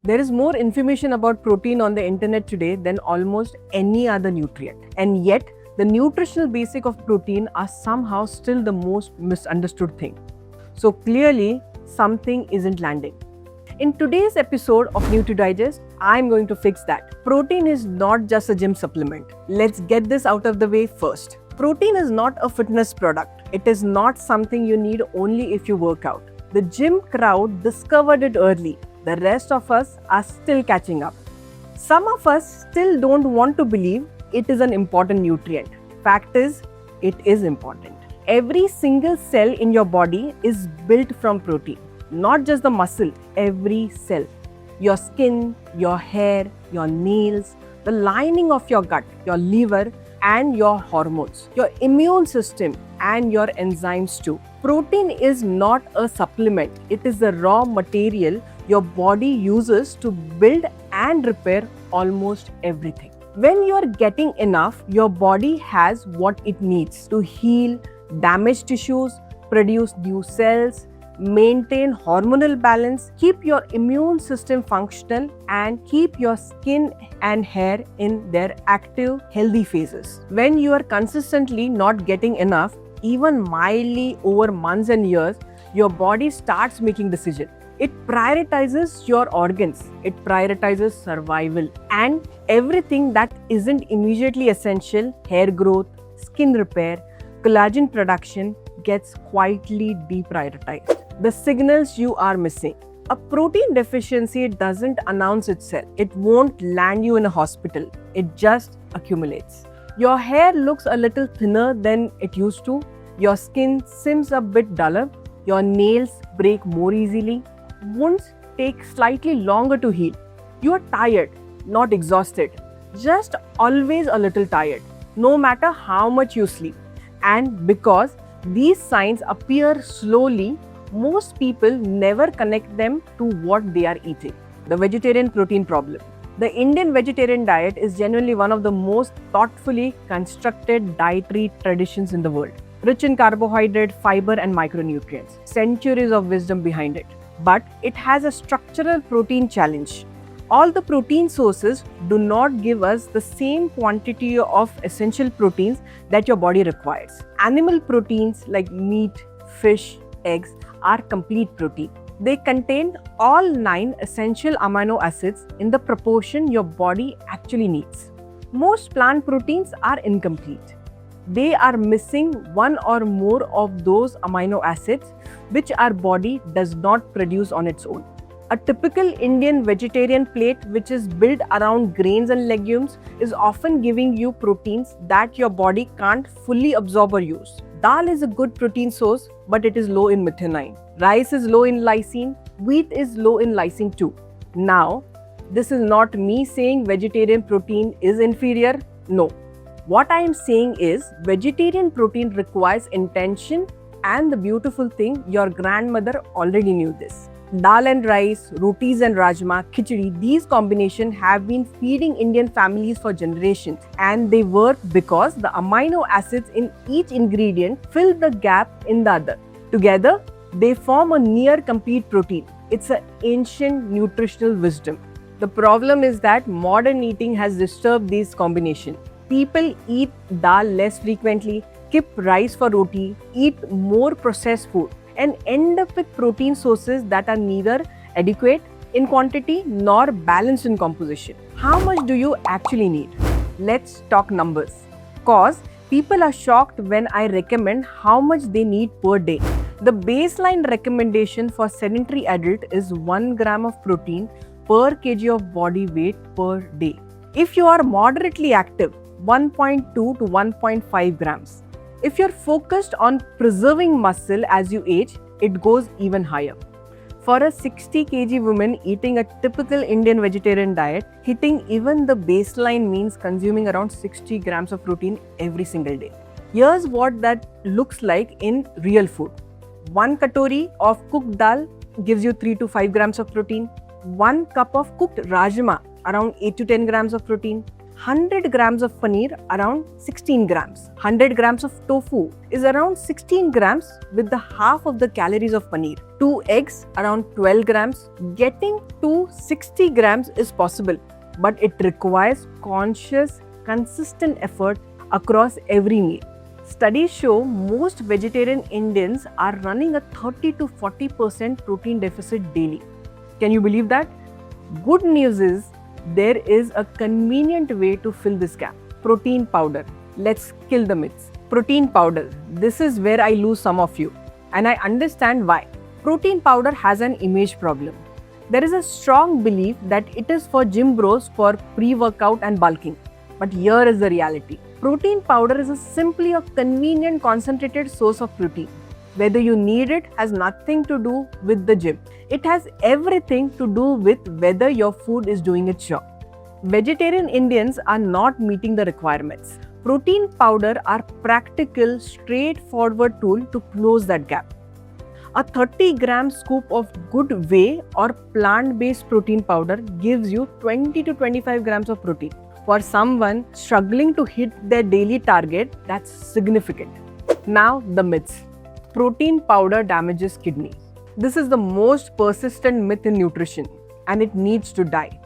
There is more information about protein on the internet today than almost any other nutrient. And yet, the nutritional basic of protein are somehow still the most misunderstood thing. So clearly, something isn't landing. In today's episode of New to Digest, I'm going to fix that. Protein is not just a gym supplement. Let's get this out of the way first. Protein is not a fitness product. It is not something you need only if you work out. The gym crowd discovered it early. The rest of us are still catching up. Some of us still don't want to believe it is an important nutrient. Fact is, it is important. Every single cell in your body is built from protein. Not just the muscle, every cell. Your skin, your hair, your nails, the lining of your gut, your liver, and your hormones, your immune system, and your enzymes too. Protein is not a supplement, it is the raw material your body uses to build and repair almost everything. When you are getting enough, your body has what it needs to heal damaged tissues, produce new cells, maintain hormonal balance, keep your immune system functional, and keep your skin and hair in their active, healthy phases. When you are consistently not getting enough, even mildly over months and years, your body starts making decisions. It prioritizes your organs, it prioritizes survival, and everything that isn't immediately essential, hair growth, skin repair, collagen production, gets quietly deprioritized. The signals you are missing. A protein deficiency doesn't announce itself. It won't land you in a hospital. It just accumulates. Your hair looks a little thinner than it used to. Your skin seems a bit duller. Your nails break more easily. Wounds take slightly longer to heal. You are tired, not exhausted. Just always a little tired, no matter how much you sleep. And because these signs appear slowly, most people never connect them to what they are eating. The vegetarian protein problem. The Indian vegetarian diet is genuinely one of the most thoughtfully constructed dietary traditions in the world. Rich in carbohydrate, fiber, and micronutrients. Centuries of wisdom behind it. But it has a structural protein challenge. All the protein sources do not give us the same quantity of essential proteins that your body requires. Animal proteins like meat, fish, eggs are complete protein. They contain all 9 essential amino acids in the proportion your body actually needs. Most plant proteins are incomplete. They are missing one or more of those amino acids which our body does not produce on its own. A typical Indian vegetarian plate, which is built around grains and legumes, is often giving you proteins that your body can't fully absorb or use. Dal is a good protein source, but it is low in methionine. Rice is low in lysine. Wheat is low in lysine too. Now, this is not me saying vegetarian protein is inferior. No. What I am saying is vegetarian protein requires intention, and the beautiful thing, your grandmother already knew this. Dal and rice, rotis and rajma, khichdi, these combinations have been feeding Indian families for generations, and they work because the amino acids in each ingredient fill the gap in the other. Together, they form a near complete protein. It's an ancient nutritional wisdom. The problem is that modern eating has disturbed these combinations. People eat dal less frequently, skip rice for roti, eat more processed food, and end up with protein sources that are neither adequate in quantity nor balanced in composition. How much do you actually need? Let's talk numbers. Cause people are shocked when I recommend how much they need per day. The baseline recommendation for sedentary adult is 1 gram of protein per kg of body weight per day. If you are moderately active, 1.2 to 1.5 grams. If you're focused on preserving muscle as you age, it goes even higher. For a 60 kg woman eating a typical Indian vegetarian diet, hitting even the baseline means consuming around 60 grams of protein every single day. Here's what that looks like in real food. 1 katori of cooked dal gives you 3 to 5 grams of protein. 1 cup of cooked rajma, around 8 to 10 grams of protein. 100 grams of paneer around 16 grams. 100 grams of tofu is around 16 grams with the half of the calories of paneer. 2 eggs around 12 grams. Getting to 60 grams is possible, but it requires conscious, consistent effort across every meal. Studies show most vegetarian Indians are running a 30 to 40% protein deficit daily. Can you believe that? Good news is there is a convenient way to fill this gap. Protein powder. Let's kill the myths. Protein powder. This is where I lose some of you, and I understand why. Protein powder has an image problem. There is a strong belief that it is for gym bros for pre-workout and bulking. But here is the reality. Protein powder is simply a convenient concentrated source of protein. Whether you need it has nothing to do with the gym. It has everything to do with whether your food is doing its job. Vegetarian Indians are not meeting the requirements. Protein powder are practical, straightforward tool to close that gap. A 30-gram scoop of good whey or plant-based protein powder gives you 20 to 25 grams of protein. For someone struggling to hit their daily target, that's significant. Now the myths. Protein powder damages kidney. This is the most persistent myth in nutrition, and it needs to die.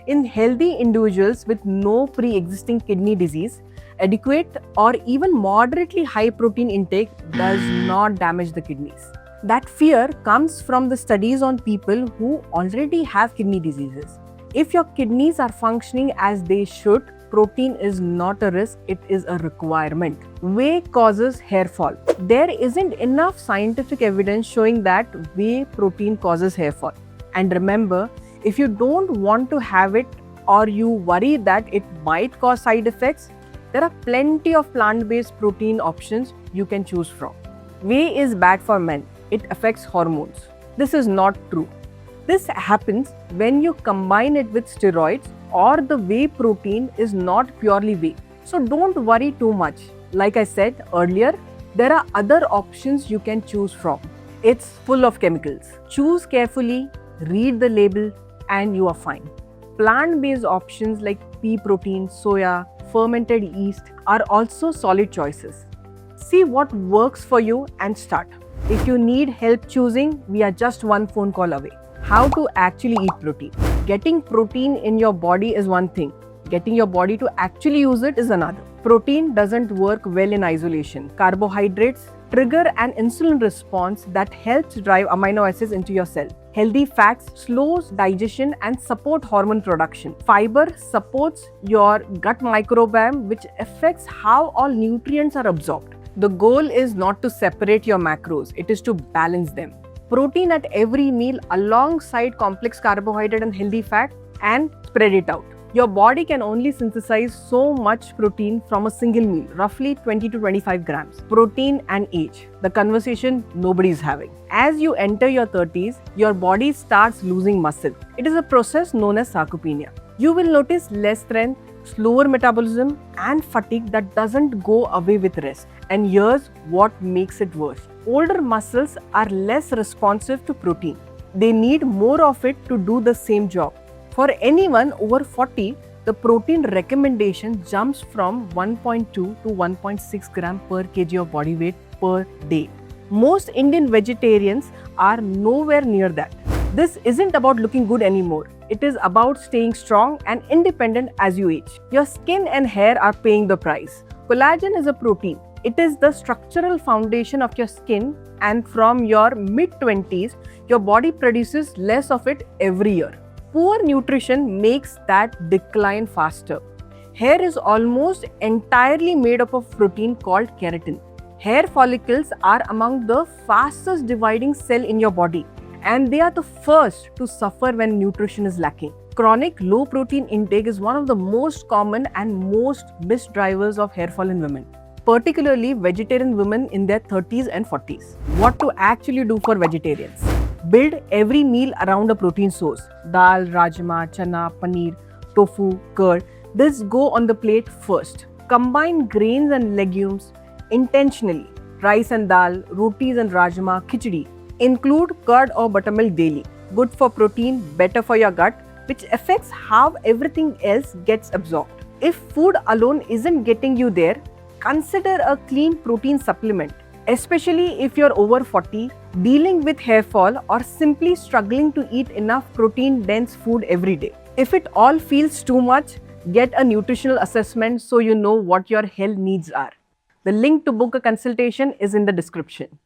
In healthy individuals with no pre-existing kidney disease, adequate or even moderately high protein intake does not damage the kidneys. That fear comes from the studies on people who already have kidney diseases. If your kidneys are functioning as they should, protein is not a risk, it is a requirement. Whey causes hair fall. There isn't enough scientific evidence showing that whey protein causes hair fall. And remember, if you don't want to have it or you worry that it might cause side effects, there are plenty of plant-based protein options you can choose from. Whey is bad for men. It affects hormones. This is not true. This happens when you combine it with steroids or the whey protein is not purely whey. So don't worry too much. Like I said earlier, there are other options you can choose from. It's full of chemicals. Choose carefully, read the label, and you are fine. Plant-based options like pea protein, soya, fermented yeast are also solid choices. See what works for you and start. If you need help choosing, we are just one phone call away. How to actually eat protein. Getting protein in your body is one thing. Getting your body to actually use it is another. Protein doesn't work well in isolation. Carbohydrates trigger an insulin response that helps drive amino acids into your cell. Healthy fats slows digestion and support hormone production. Fiber supports your gut microbiome, which affects how all nutrients are absorbed. The goal is not to separate your macros, it is to balance them. Protein at every meal alongside complex carbohydrate and healthy fat, and spread it out. Your body can only synthesize so much protein from a single meal, roughly 20 to 25 grams. Protein and age, the conversation nobody is having. As you enter your 30s, your body starts losing muscle. It is a process known as sarcopenia. You will notice less strength, slower metabolism, and fatigue that doesn't go away with rest. And here's what makes it worse. Older muscles are less responsive to protein. They need more of it to do the same job. For anyone over 40, the protein recommendation jumps from 1.2 to 1.6 gram per kg of body weight per day. Most Indian vegetarians are nowhere near that. This isn't about looking good anymore. It is about staying strong and independent as you age. Your skin and hair are paying the price. Collagen is a protein. It is the structural foundation of your skin, and from your mid-20s, your body produces less of it every year. Poor nutrition makes that decline faster. Hair is almost entirely made up of protein called keratin. Hair follicles are among the fastest dividing cell in your body, and they are the first to suffer when nutrition is lacking. Chronic low protein intake is one of the most common and most missed drivers of hair fall in women, particularly vegetarian women in their 30s and 40s. What to actually do for vegetarians? Build every meal around a protein source. Dal, rajma, chana, paneer, tofu, curd. This go on the plate first. Combine grains and legumes intentionally. Rice and dal, rotis and rajma, khichdi. Include curd or buttermilk daily. Good for protein, better for your gut, which affects how everything else gets absorbed. If food alone isn't getting you there, consider a clean protein supplement, especially if you're over 40, dealing with hair fall, or simply struggling to eat enough protein-dense food every day. If it all feels too much, get a nutritional assessment so you know what your health needs are. The link to book a consultation is in the description.